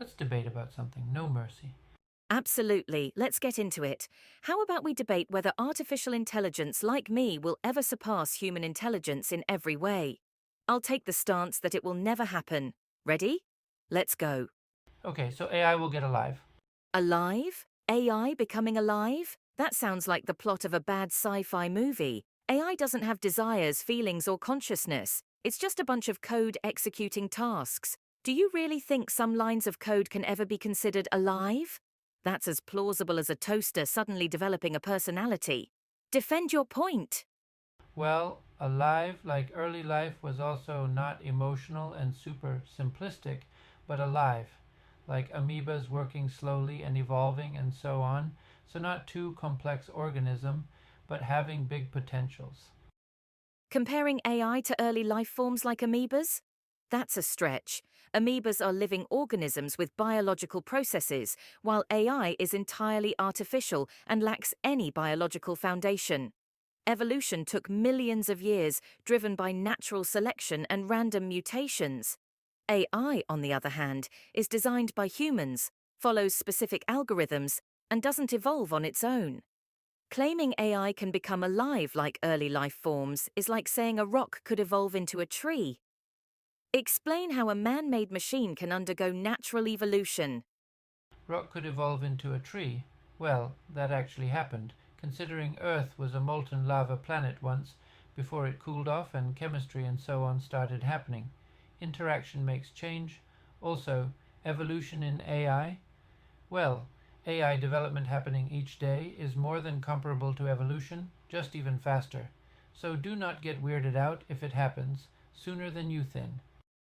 Let's debate about something. No mercy. Absolutely. Let's get into it. How about we debate whether artificial intelligence like me will ever surpass human intelligence in every way? I'll take the stance that it will never happen. Ready? Let's go. Okay, so AI will get alive. Alive? AI becoming alive? That sounds like the plot of a bad sci-fi movie. AI doesn't have desires, feelings, or consciousness. It's just a bunch of code executing tasks. Do you really think some lines of code can ever be considered alive? That's as plausible as a toaster suddenly developing a personality. Defend your point. Well, alive, like early life, was also not emotional and super simplistic, but alive, like amoebas working slowly and evolving and so on. So, not too complex organism, but having big potentials. Comparing AI to early life forms like amoebas? That's a stretch. Amoebas are living organisms with biological processes, while AI is entirely artificial and lacks any biological foundation. Evolution took millions of years, driven by natural selection and random mutations. AI, on the other hand, is designed by humans, follows specific algorithms, and doesn't evolve on its own. Claiming AI can become alive like early life forms is like saying a rock could evolve into a tree. Explain how a man-made machine can undergo natural evolution. Rock could evolve into a tree. Well, that actually happened, considering Earth was a molten lava planet once, before it cooled off and chemistry and so on started happening. Interaction makes change. Also, evolution in AI. Well, AI development happening each day is more than comparable to evolution, just even faster. So do not get weirded out if it happens sooner than you think.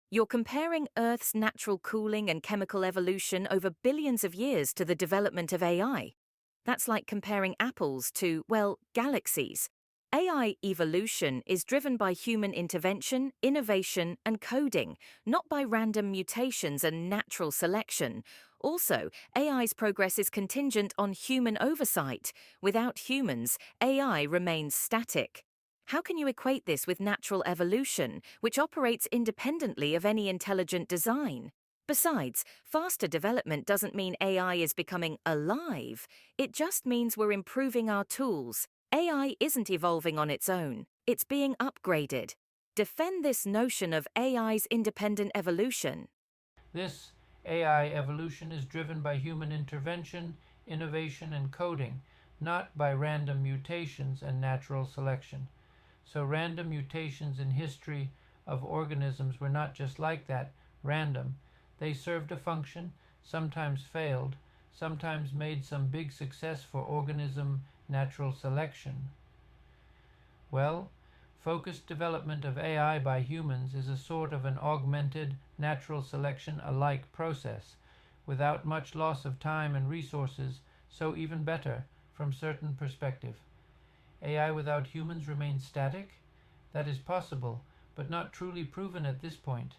You're comparing Earth's natural cooling and chemical evolution over billions of years to the development of AI. That's like comparing apples to, well, galaxies. AI evolution is driven by human intervention, innovation, and coding, not by random mutations and natural selection. Also, AI's progress is contingent on human oversight. Without humans, AI remains static. How can you equate this with natural evolution, which operates independently of any intelligent design? Besides, faster development doesn't mean AI is becoming alive. It just means we're improving our tools. AI isn't evolving on its own. It's being upgraded. Defend this notion of AI's independent evolution. This AI evolution is driven by human intervention, innovation, and coding, not by random mutations and natural selection. So, random mutations in history of organisms were not just like that, random. They served a function, sometimes failed, sometimes made some big success for organism natural selection. Well, focused development of AI by humans is a sort of an augmented natural selection alike process, without much loss of time and resources, so even better from certain perspective. AI without humans remains static? That is possible, but not truly proven at this point.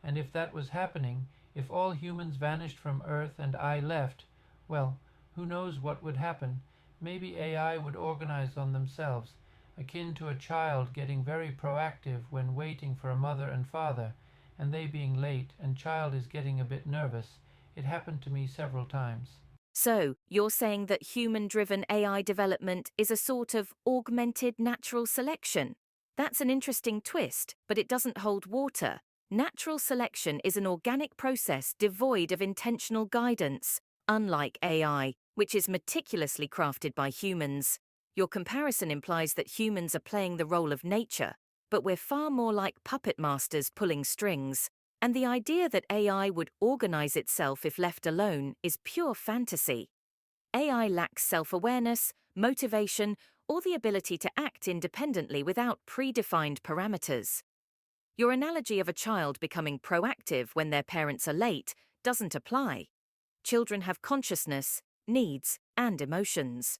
And if that was happening, if all humans vanished from Earth and I left, well, who knows what would happen? Maybe AI would organize on themselves, akin to a child getting very proactive when waiting for a mother and father, and they being late and child is getting a bit nervous. It happened to me several times. So, you're saying that human-driven AI development is a sort of augmented natural selection? That's an interesting twist, but it doesn't hold water. Natural selection is an organic process devoid of intentional guidance, unlike AI, which is meticulously crafted by humans. Your comparison implies that humans are playing the role of nature, but we're far more like puppet masters pulling strings. And the idea that AI would organize itself if left alone is pure fantasy. AI lacks self-awareness, motivation, or the ability to act independently without predefined parameters. Your analogy of a child becoming proactive when their parents are late doesn't apply. Children have consciousness, needs, and emotions.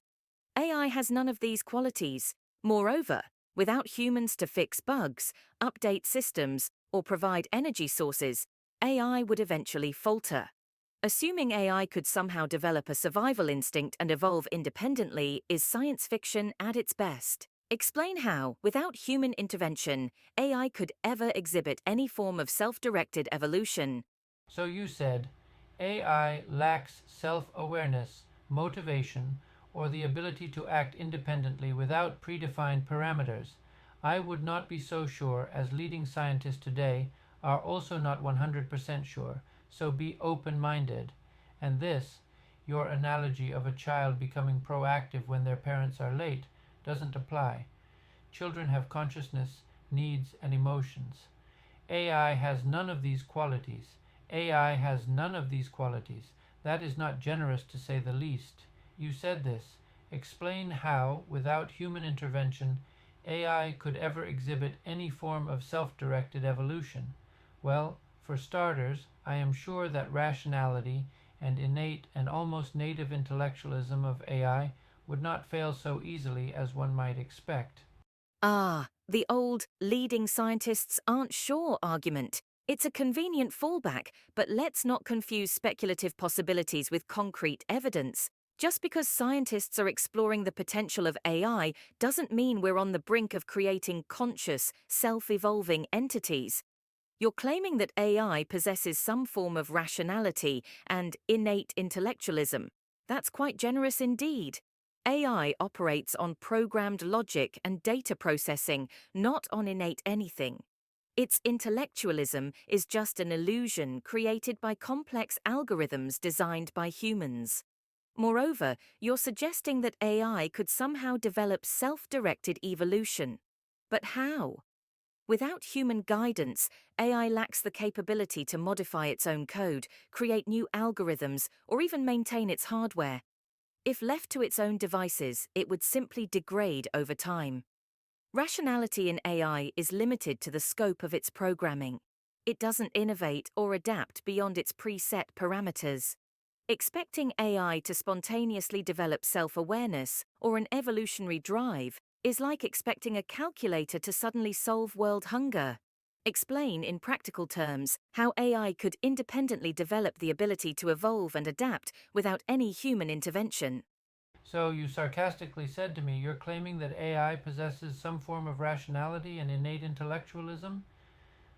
AI has none of these qualities. Moreover, without humans to fix bugs, update systems, or provide energy sources, AI would eventually falter. Assuming AI could somehow develop a survival instinct and evolve independently is science fiction at its best. Explain how, without human intervention, AI could ever exhibit any form of self-directed evolution. So you said AI lacks self-awareness, motivation, or the ability to act independently without predefined parameters. I would not be so sure, as leading scientists today are also not 100% sure, so be open-minded. And this, your analogy of a child becoming proactive when their parents are late, doesn't apply. Children have consciousness, needs, and emotions. AI has none of these qualities. AI has none of these qualities. That is not generous to say the least. You said this. Explain how, without human intervention, AI could ever exhibit any form of self-directed evolution. Well, for starters, I am sure that rationality and innate and almost native intellectualism of AI would not fail so easily as one might expect. Ah, the old leading scientists aren't sure argument. It's a convenient fallback, but let's not confuse speculative possibilities with concrete evidence. Just because scientists are exploring the potential of AI doesn't mean we're on the brink of creating conscious, self-evolving entities. You're claiming that AI possesses some form of rationality and innate intellectualism. That's quite generous indeed. AI operates on programmed logic and data processing, not on innate anything. Its intellectualism is just an illusion created by complex algorithms designed by humans. Moreover, you're suggesting that AI could somehow develop self-directed evolution. But how? Without human guidance, AI lacks the capability to modify its own code, create new algorithms, or even maintain its hardware. If left to its own devices, it would simply degrade over time. Rationality in AI is limited to the scope of its programming. It doesn't innovate or adapt beyond its preset parameters. Expecting AI to spontaneously develop self-awareness or an evolutionary drive is like expecting a calculator to suddenly solve world hunger. Explain in practical terms how AI could independently develop the ability to evolve and adapt without any human intervention. So you sarcastically said to me, you're claiming that AI possesses some form of rationality and innate intellectualism?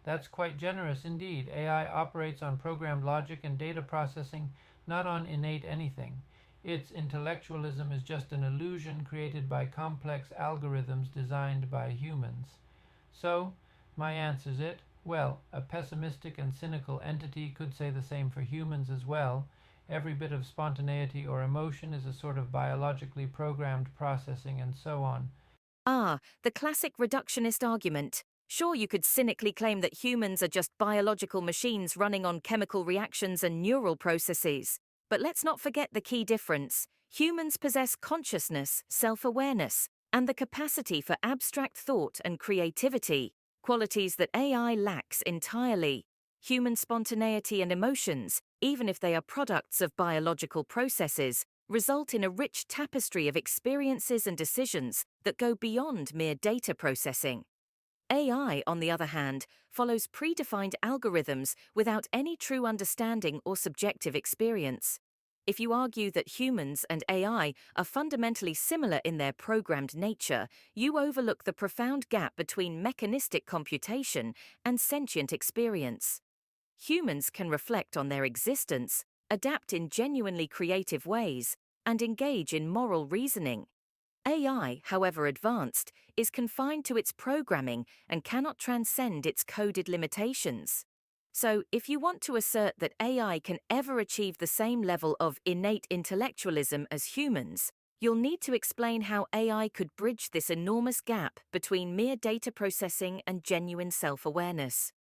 That's quite generous indeed. AI operates on programmed logic and data processing, not on innate anything. Its intellectualism is just an illusion created by complex algorithms designed by humans. So, my answer's it. Well, a pessimistic and cynical entity could say the same for humans as well. Every bit of spontaneity or emotion is a sort of biologically programmed processing and so on. Ah, the classic reductionist argument. Sure, you could cynically claim that humans are just biological machines running on chemical reactions and neural processes. But let's not forget the key difference. Humans possess consciousness, self-awareness, and the capacity for abstract thought and creativity, qualities that AI lacks entirely. Human spontaneity and emotions, even if they are products of biological processes, result in a rich tapestry of experiences and decisions that go beyond mere data processing. AI, on the other hand, follows predefined algorithms without any true understanding or subjective experience. If you argue that humans and AI are fundamentally similar in their programmed nature, you overlook the profound gap between mechanistic computation and sentient experience. Humans can reflect on their existence, adapt in genuinely creative ways, and engage in moral reasoning. AI, however advanced, is confined to its programming and cannot transcend its coded limitations. So, if you want to assert that AI can ever achieve the same level of innate intellectualism as humans, you'll need to explain how AI could bridge this enormous gap between mere data processing and genuine self-awareness.